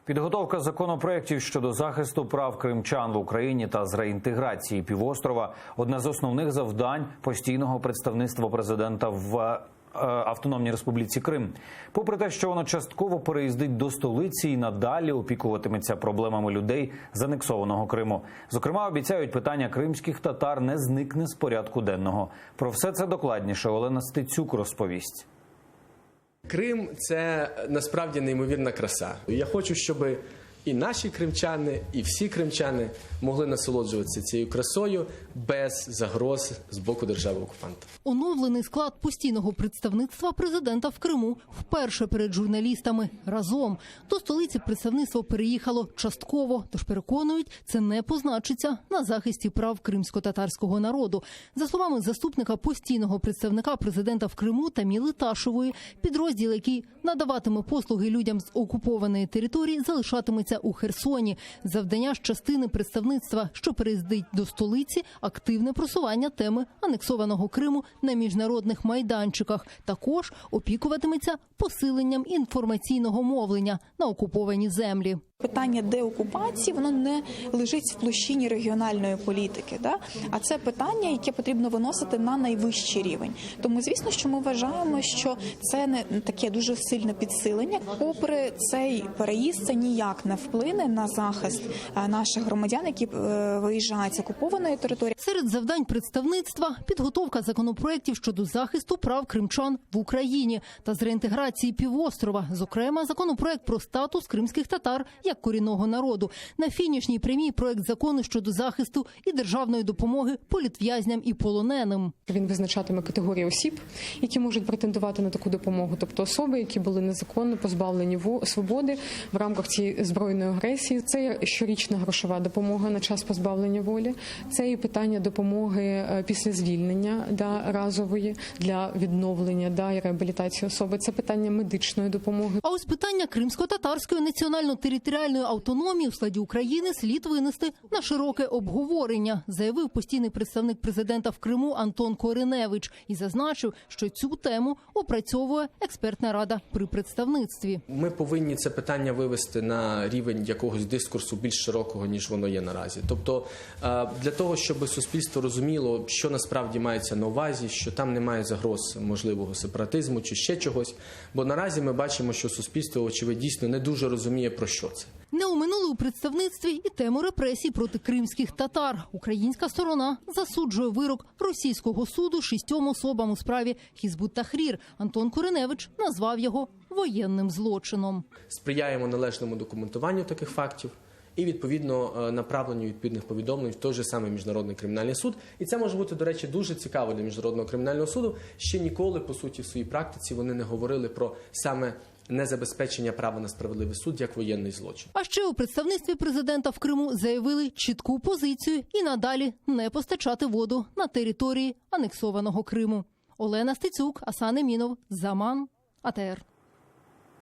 Підготовка законопроєктів щодо захисту прав кримчан в Україні та з реінтеграції півострова – одне з основних завдань постійного представництва президента в Автономній Республіці Крим. Попри те, що воно частково переїздить до столиці і надалі опікуватиметься проблемами людей з анексованого Криму. Зокрема, обіцяють, питання кримських татар не зникне з порядку денного. Про все це докладніше Олена Стецюк розповість. Крим – це насправді неймовірна краса. Я хочу, щоб і наші кримчани, і всі кримчани могли насолоджуватися цією красою без загроз з боку держави-окупанта. Оновлений склад постійного представництва президента в Криму вперше перед журналістами разом. До столиці представництво переїхало частково, тож переконують, це не позначиться на захисті прав кримсько-татарського народу. За словами заступника постійного представника президента в Криму Таміли Ташевої, підрозділ, який надаватиме послуги людям з окупованої території, залишатиметься у Херсоні. Завдання ж частини представництва, що переїздить до столиці, активне просування теми анексованого Криму на міжнародних майданчиках. Також опікуватиметься посиленням інформаційного мовлення на окуповані землі. Питання деокупації, воно не лежить в площині регіональної політики, а це питання, яке потрібно виносити на найвищий рівень. Тому, звісно, що ми вважаємо, що це не таке дуже сильне підсилення. Попри цей переїзд, це ніяк не вплине на захист наших громадян, які виїжджають з окупованої території. Серед завдань представництва – підготовка законопроєктів щодо захисту прав кримчан в Україні та з реінтеграції півострова. Зокрема, законопроєкт про статус кримських татар як корінного народу. На фінішній прямій проект закону щодо захисту і державної допомоги політв'язням і полоненим. Він визначатиме категорії осіб, які можуть претендувати на таку допомогу, тобто особи, які були незаконно позбавлені свободи в рамках цієї збройної агресії. Це є щорічна грошова допомога на час позбавлення волі. Це і питання допомоги після звільнення разової для відновлення і реабілітації особи. Це питання медичної допомоги. А ось питання кримсько-татарської національно-територіальної автономії у складі України слід винести на широке обговорення, заявив постійний представник президента в Криму Антон Кориневич і зазначив, що цю тему опрацьовує експертна рада при представництві. Ми повинні це питання вивести на рівень якогось дискурсу більш широкого, ніж воно є наразі. Тобто для того, щоб суспільство розуміло, що насправді мається на увазі, що там немає загроз можливого сепаратизму чи ще чогось, бо наразі ми бачимо, що суспільство, очевидно, дійсно не дуже розуміє, про що це. Не оминули у представництві і тему репресій проти кримських татар. Українська сторона засуджує вирок російського суду 6 особам у справі Хізбут-Тахрір. Антон Кориневич назвав його воєнним злочином. Сприяємо належному документуванню таких фактів і, відповідно, направленню відповідних повідомлень в той же самий Міжнародний кримінальний суд. І це може бути, до речі, дуже цікаво для Міжнародного кримінального суду. Ще ніколи, по суті, в своїй практиці вони не говорили про саме незабезпечення права на справедливий суд як воєнний злочин. А ще у представництві президента в Криму заявили чітку позицію і надалі не постачати воду на території анексованого Криму. Олена Стецюк, Асан Емінов, Заман, АТР.